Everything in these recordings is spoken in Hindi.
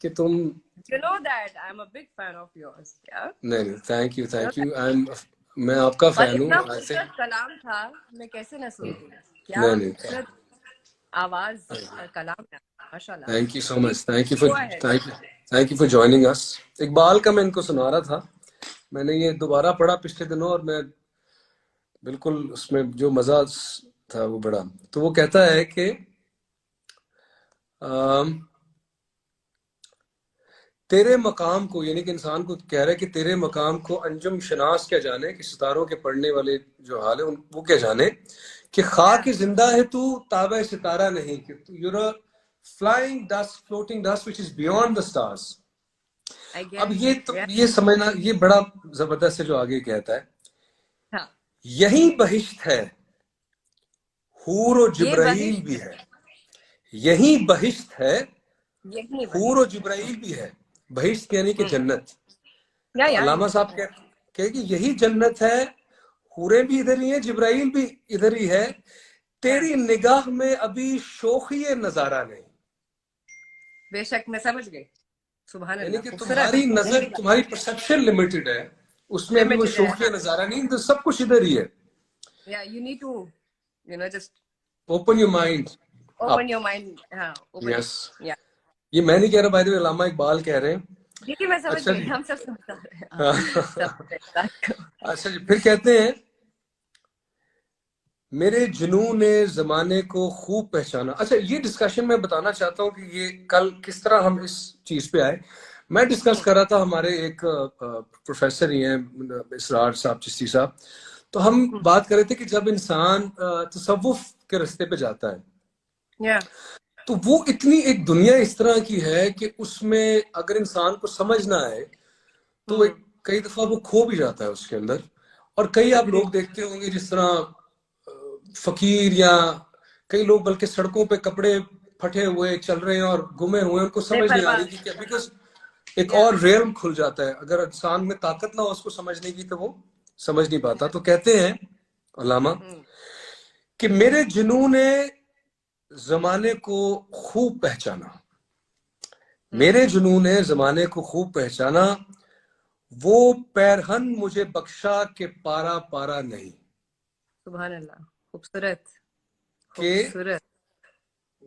कि तुम You know that I'm a big fan of yours. Yeah. नहीं, थैंक यू मैं आपका और फैन इतना हूँ। खूबसूरत कलाम था, मैं कैसे न सुनती। क्या नहीं नहीं, खूबसूरत आवाज और कलाम है, माशाल्लाह। Thank you so much, Go ahead. Thank you for joining us. Iqbal का मैं इनको सुना रहा था, मैंने ये दोबारा पढ़ा पिछले दिनों और मैं बिल्कुल उसमें जो मजा था वो बड़ा। तो वो कहता है कि तेरे मकाम को, यानी कि इंसान को कह रहा है कि तेरे मकाम को अंजुम शनास क्या जाने, कि सितारों के पढ़ने वाले जो हाल है वो क्या जाने, कि खाक जिंदा है तू ताबे सितारा नहीं, कि तू you're a flying dust, floating dust which is beyond the stars. अब ये समझना, ये बड़ा जबरदस्त है जो आगे कहता है। हाँ। यही बहिश्त है, हूर और जिब्राइल भी है। यही बहिश्त है, हूर और जिब्राइल भी है। बहिश्त यानी कि जन्नत। अल्लामा साहब कहे कि यही जन्नत है, हूरें भी इधर ही है, जिब्राइल भी इधर ही है, तेरी निगाह में अभी शोखी नजारा नहीं। बेशक मैं समझ गई। सुभान अल्लाह। यानी कि तुम्हारी नजर, तुम्हारी परसेप्शन लिमिटेड है, उसमें अभी वो शोखी नजारा नहीं, तो सब कुछ इधर ही है। Yeah, you need to, just open your mind. Open your mind. हाँ, yes. Yeah. ये मैं नहीं कह रहा, भाई अल्लामा इकबाल कह रहे हैं। देखिए मैं समझ गई, हम सब समझ रहे हैं। अच्छा जी, फिर कहते हैं मेरे जुनून ने जमाने को खूब पहचाना। अच्छा, ये डिस्कशन मैं बताना चाहता हूँ कि ये कल किस तरह हम इस चीज पे आए। मैं डिस्कस कर रहा था, हमारे एक प्रोफेसर ही हैं इसरार साहब, चिश्ती साहब, तो हम बात कर रहे थे कि जब इंसान तसव्वुफ के रास्ते पे जाता है, तो वो इतनी एक दुनिया इस तरह की है कि उसमें अगर इंसान को समझ ना आए तो कई दफा वो खो भी जाता है उसके अंदर। और कई आप लोग देखते होंगे जिस तरह फकीर या कई लोग बल्कि सड़कों पे कपड़े फटे हुए चल रहे हैं और गुमे हुए, उनको समझ नहीं आ रही कि क्या, बिकॉज एक और रेल्म खुल जाता है। अगर इंसान में ताकत ना हो उसको समझने की तो वो समझ नहीं पाता। तो कहते हैं अल्लामा कि मेरे जुनून ने जमाने को खूब पहचाना, मेरे जुनून ने जमाने को खूब पहचाना, वो पैरहन मुझे बख्शा के पारा पारा नहीं। सुभान अल्लाह, खूबसूरत कि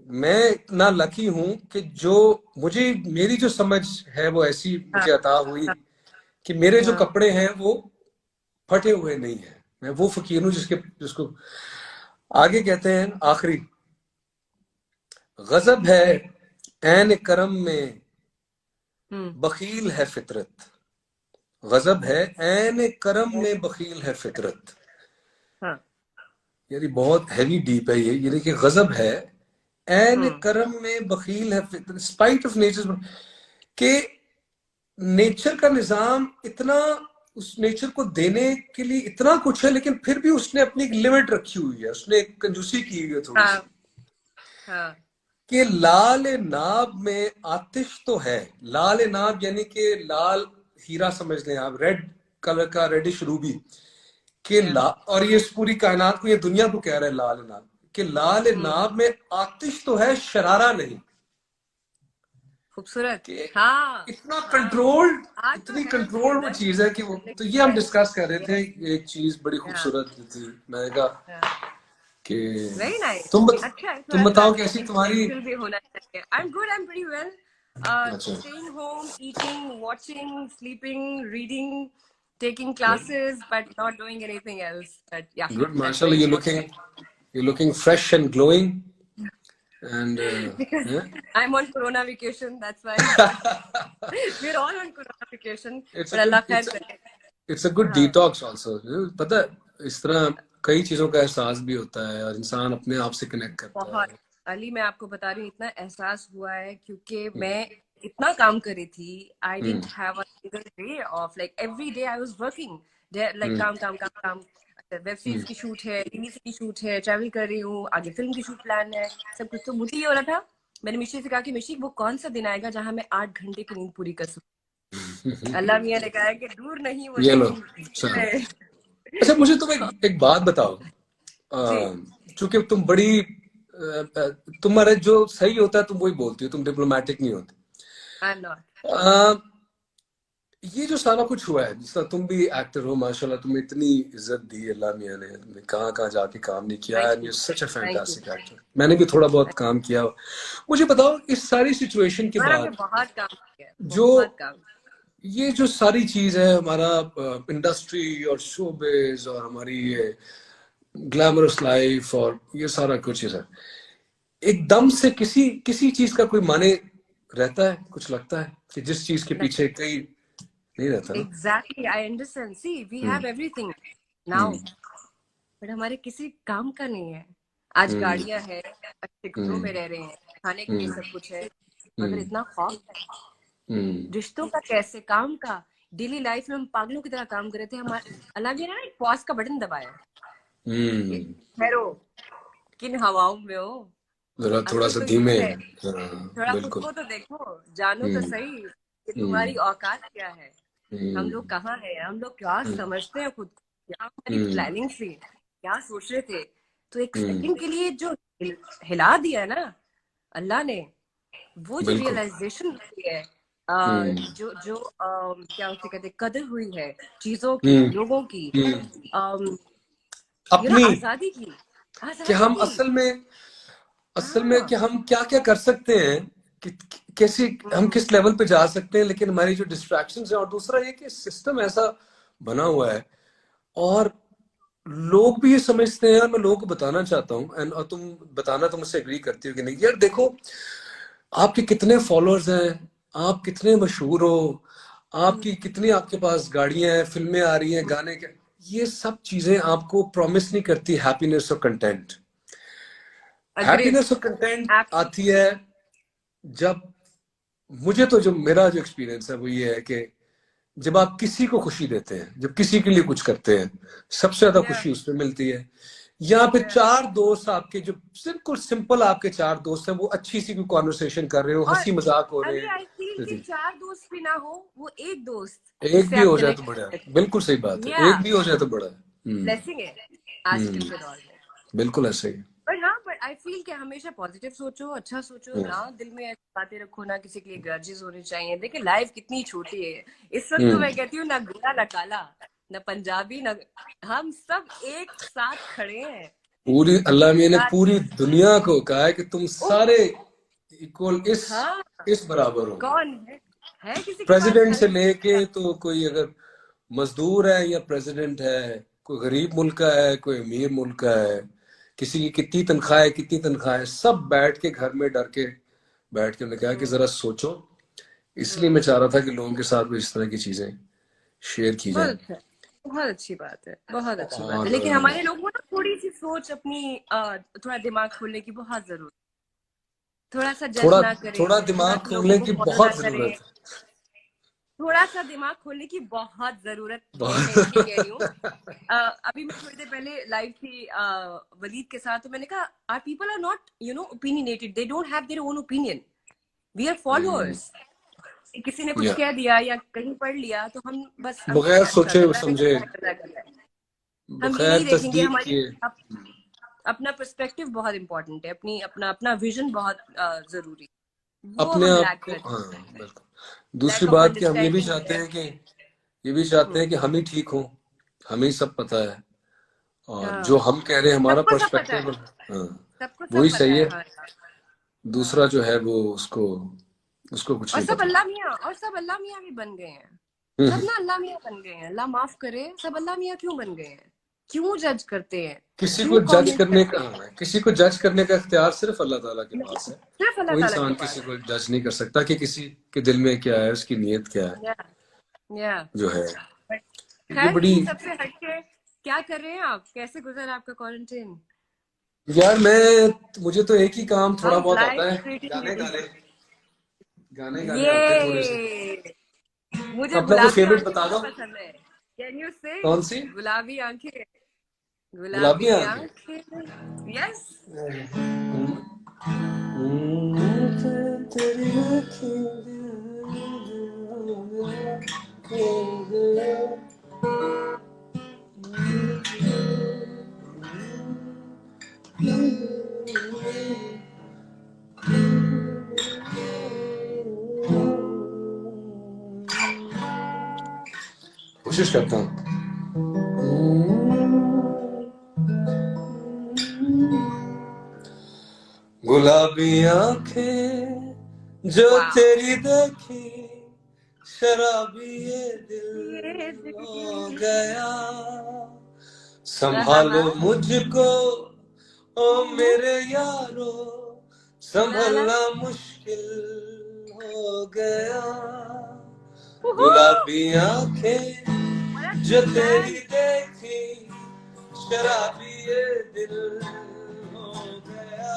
मैं इतना लकी हूं कि जो मुझे, मेरी जो समझ है वो ऐसी मुझे अता हुई कि मेरे जो कपड़े हैं वो फटे हुए नहीं है। मैं वो फकीर हूं जिसको आगे कहते हैं आखिरी, गजब है ऐन करम में बखील है फितरत। गजब है ऐन करम में बखील है फितरत। यानी बहुत हैवी डीप है ये। यानी कि गजब है ऐन करम में बखील है फितरत, स्पाइट ऑफ नेचर, के नेचर का निजाम इतना, उस नेचर को देने के लिए इतना कुछ है, लेकिन फिर भी उसने अपनी एक लिमिट रखी हुई है, उसने एक कंजूसी की हुई है थोड़ी सी। कि लाल नाब में आतिश तो है। लाल नाब यानी कि लाल हीरा समझ लें आप, रेड कलर का, रेडिश रूबी के और ये पूरी कायनात को, ये दुनिया को कह रहा है लाल नाब, कि लाल नाब में आतिश तो है, शरारा नहीं। खूबसूरत। इतना कंट्रोल्ड, इतनी कंट्रोल्ड वो चीज है कि वो, तो ये हम डिस्कस कर रहे थे। एक चीज बड़ी खूबसूरत थी, मैंने कहा कि वेरी नाइस। तुम बताओ कैसी तुम्हारी। भी होना चाहिए। I am good, I am pretty well. Staying home, eating, watching, sleeping, reading, taking classes, but not doing anything else. But yeah, good, mashallah, you're looking fresh and glowing. And I'm on Corona vacation, that's why. We're all on Corona vacation. It's a good detox also. पता है इस तरह कई चीजों का एहसास भी होता है और इंसान अपने आप से कनेक्ट करता है। अली, मैं आपको बता रही हूँ, इतना एहसास हुआ है क्योंकि मैं इतना काम कर रही थी। I didn't have a single day off. Like every day I was working. Like काम। वेब सीरीज की शूट है, टीवी की शूट है, ट्रैवल कर रही हूँ, आगे फिल्म की शूट प्लान है, सब कुछ। तो मुझे ये हो रहा था, मैंने मिशी से कहा कि मिशी वो कौन सा दिन आएगा जहाँ मैं 8 घंटे की नींद पूरी कर सकूं। अल्लाह मियां ने कहा कि दूर नहीं वो दिन। अच्छा, मुझे तुम एक बात बताओ, चूंकि तुम बड़ी, तुम्हारा जो सही होता है तुम वही बोलती हो, तुम डिप्लोमेटिक नहीं होती। I'm not. ये जो सारा कुछ हुआ है, जिस तरह तुम भी एक्टर हो माशाल्लाह, तुम्हें इतनी इज्जत दी अल्लाह मियां ने, तुमने कहाँ कहाँ जाके काम नहीं किया, Thank and you. You such a Thank you. Fantastic actor. मैंने भी थोड़ा बहुत काम किया। मुझे बताओ इस सारी सिचुएशन के और हमने बाद बहुत काम किया, जो बहुत काम। ये जो सारी चीज है, हमारा इंडस्ट्री और शोबिज और हमारी ये ग्लैमरस लाइफ और ये सारा कुछ है, एकदम से किसी किसी चीज का कोई माने रहता है? कुछ लगता है कि जिस चीज के पीछे कई नहीं रहता ना? Exactly, I understand. See, we hmm have everything now, hmm but हमारे किसी काम का नहीं है। आज हम्म गाड़ियां हैं, अच्छे घरों हम्म में रह रहे हैं, खाने के लिए हम्म सब कुछ है, मगर हम्म इतना खौफ है हम्म रिश्तों का, कैसे काम का। डेली लाइफ में हम पागलों की तरह काम कर रहे थे। हमारे अल्लाह ने ना एक पॉज का बटन दबाया कि हम्म। ठहरो, किन हवाओं में हो, जरा थोड़ा अक्ल सा तो धीमे। यही है, हाँ, थोड़ा खुद बिल्कुल। को तो देखो, जानो तो हम्म सही कि हम्म तुम्हारी औकात क्या है, हम हम्म लोग कहाँ हैं, हम लोग क्या हम्म समझते हैं खुद को, क्या हमारी हम्म प्लानिंग थी, क्या सोच रहे थे। तो एक हम्म, सेकंड के लिए जो हिला दिया है ना अल्लाह ने, वो जो बिल्कुल। रियलाइजेशन हुई है, हम्म जो जो क्या उसे कहते हैं, कदर हुई है चीजों की, हम्म लोगों की, हम्म। अपनी, आजादी की, कि आजादी हम की। असल में कि हाँ। हम क्या क्या कर सकते हैं, कि कैसे हम हम्म, किस लेवल पे जा सकते हैं, लेकिन हमारी जो डिस्ट्रैक्शंस है, और दूसरा ये कि सिस्टम ऐसा बना हुआ है, और लोग भी ये समझते हैं, और मैं लोगों को बताना चाहता हूँ, एंड और तुम बताना, तुम मुझसे एग्री करती हो कि नहीं, यार देखो आपके कितने फॉलोअर्स हैं, आप कितने मशहूर हो, आपकी कितनी आपके पास गाड़ियां हैं, फिल्में आ रही हैं, गाने के, ये सब चीजें आपको प्रॉमिस नहीं करती हैप्पीनेस और कंटेंट। अग्रीड, हैप्पीनेस और कंटेंट आती एब्सोल्युटली। है जब, मुझे तो जो मेरा जो एक्सपीरियंस है वो ये है कि जब आप किसी को खुशी देते हैं, जब किसी के लिए कुछ करते हैं, सबसे ज्यादा या खुशी उसमें मिलती है। यहाँ पे या चार दोस्त आपके, जो बिल्कुल सिंपल आपके चार दोस्त हैं, वो अच्छी सी कोई कॉन्वर्सेशन कर रहे हो, और हंसी मजाक हो रहे अभी हैं, आई फील तो कि जी, चार दोस्त भी ना हो, वो एक दोस्त एक जिससे भी आप हो जाए तो कनेक्ट बड़ा है। कर बिल्कुल सही बात है, या एक भी हो जाए तो बड़ा है। ब्लेसिंग है आजकल हम्म, के दौर में। बिल्कुल ऐसे ही। पर हाँ, पर आई फील कि हमेशा पॉजिटिव सोचो, अच्छा सोचो हम्म ना, दिल में ऐसी बातें रखो ना, किसी के लिए ग्रजेस होने चाहिए। देखिए लाइफ कितनी छोटी है इस वक्त, तो हम्म। मैं कहती हूँ ना गोरा ना काला, ना पंजाबी ना, हम सब एक साथ खड़े हैं, पूरी अल्लाह एक मियां ने साथ। पूरी दुनिया को कहा है कि तुम ओ सारे इक्वल, हाँ, इस बराबर हो। कौन है किसी के पास प्रेसिडेंट से करेंसी? लेके, तो कोई अगर मजदूर है या प्रेसिडेंट है, कोई गरीब मुल्क का है, कोई अमीर मुल्क का है, किसी की कितनी तनख्वाह है, कितनी तनख्वाह है, सब बैठ के घर में डर के बैठ के उन्होंने कहा कि जरा सोचो। इसलिए मैं चाह रहा था कि लोगों के साथ भी इस तरह की चीजें शेयर की बहुत जाए। अच्छा, बहुत अच्छी बात है, बहुत अच्छी बात है। और लेकिन हमारे लोगों को ना थोड़ी सी सोच अपनी, थोड़ा दिमाग खोलने की बहुत जरूरत, थोड़ा सा जज थोड़ा ना करें, थोड़ा थोड़ा दिमाग सा लोगों खोलने को की फॉलो ना बहुत करें, जरूरत थोड़ा सा दिमाग खोलने की बहुत जरूरत है, है, इसलिए कह रही हूँ। बहुत। अभी मैं थोड़ी देर पहले लाइव थी वलीद के साथ, तो मैंने कहा are people are not opinionated, they don't have their own opinion, we are followers. किसी ने कुछ या कह दिया या कहीं पढ़ लिया तो हम बस हमको बगैर क्या अच्छा सोचे लग रहा है, हमें समझे, क्या करना है। हम ये बगैर नहीं देखेंगे तस्दीक हमारी किए, अपना पर्सपेक्टिव बहुत इंपॉर्टेंट है, अपनी अपना अपना विजन बहुत जरूरी, वो अपने हम आप लैक को, करते हाँ हैं, बिल्कुल। दूसरी लैक ऑफ बात कि हम ये भी अंडरस्टैंडिंग चाहते है। हैं कि, ये भी चाहते हैं कि हम ही ठीक हो, हमें ही सब पता है, और जो हाँ, हम कह रहे हैं हमारा सबको सब पता पर्सपेक्टिव, है, हाँ सबको सब वही पता सही है। है। हाँ हाँ। दूसरा जो है वो उसको उसको कुछ और नहीं सब पता। अल्लाह मियाँ, और सब अल्लाह मियाँ भी बन गए हैं, सब हम्म। ना अल्लाह मियाँ बन गए हैं, अल्लाह माफ करे, सब अल्लाह मियाँ क्यों बन गए हैं, क्यों जज करते हैं, किसी को क्यों जज कमेंट करने करते का, हैं। हाँ, किसी को जज करने का इख्तियार सिर्फ अल्लाह ताला के पास है। सिर्फ अल्लाह कोई ताला के इंसान किसी पास को जज नहीं कर सकता कि किसी के दिल में क्या है, उसकी नीयत क्या है, है। या जो है ये खैर, बड़ी। इन सबसे हटके क्या कर रहे हैं आप, कैसे गुजरा आपका क्वारंटाइन? यार मैं, मुझे तो एक ही काम थोड़ा हाउ इज बहुत आता है, लाइफ ट्रीटिंग गाने यू? गाने, गाने गाने आते हैं थोड़े से। ये मुझे अपना कोई गुलाबी फेवरेट आंखें बता बहुत दो। पसंद है, कैन यू सिंग? कौन सी? गुलाबी आंखें, गुलाबी गुलाबी आंखें। आंखें, यस। तेरी आंखें कोशिश करता हूँ। गुलाबी आंखें जो वाह तेरी देखी, शराबी ये ये दिल हो दिल गया। हाँ हाँ संभालो हाँ मुझको ओ मेरे यारो, ला ला संभलना मुश्किल हो गया। Woohoo! गुलाबी आंखें What a जो tune, तेरी man! देखी, शराबी ये दिल हो गया।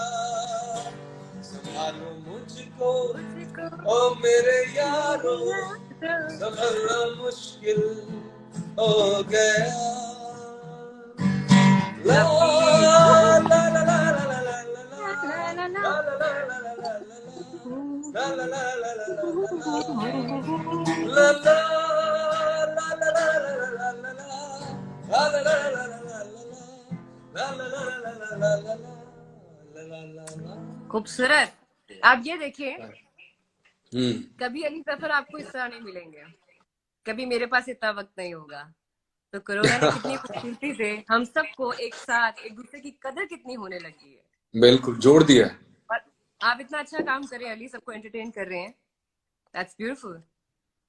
संभालो मुझको मुझको ओ मेरे यारो, मेरे यारो संभलना मुश्किल हो गया। ला lovely ला Woohoo! ला ला ला ला ला ला La la la la ला ला ला ला ला ला ला ला ला ला ला ला ला खूबसूरत। आप ये देखिए, हम्म कभी अली सफर आपको इस तरह नहीं मिलेंगे, कभी मेरे पास इतना वक्त नहीं होगा। तो कोरोना ने कितनी खूबसूरती से हम सबको एक साथ, एक दूसरे की कदर कितनी होने लगी है। बिल्कुल जोड़ दिया है। और आप इतना अच्छा काम कर रहे हैं अली, सबको एंटरटेन कर रहे हैं। That's beautiful.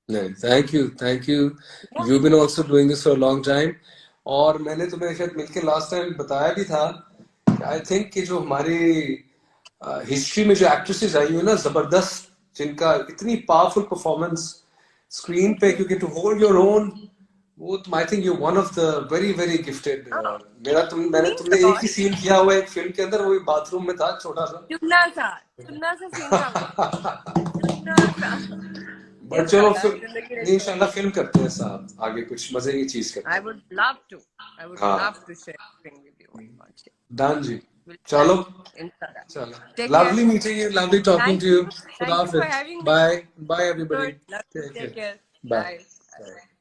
नहीं, thank you, you been also doing this for a long time. और मैंने तुम्हें शायद मिलके लास्ट टाइम बताया भी था, आई थिंक कि जो हमारी हिस्ट्री में जो एक्ट्रेसेस आई हुई ना जबरदस्त, जिनका इतनी पावरफुल परफॉर्मेंस स्क्रीन थैंक पे, यू। क्योंकि टू होल्ड योर ओन, वो तुम, I think you one of the very very gifted. मैंने मीन्स तुमने एक ही लॉट। सीन किया हुआ है एक फिल्म के अंदर, वो भी बाथरूम में था छोटा चुन्ना सा सीन था वो, सा। चुन्ना सा। बट किस चलो साला फिर जिंदगी ने इंशाल्लाह फिल्म करते हैं साहब, आगे कुछ मजे की चीज करते I हैं। would love to. I would हाँ love to share something with you. Oh my God. Done जी, We'll plan चलो inshallah. चलो, Take care. Lovely meeting you, lovely talking Thank to you. You. खुदा Thank you for हाफिज, having me. Bye bye everybody, Good. Love you. Take Take care, care. Bye Bye. Bye.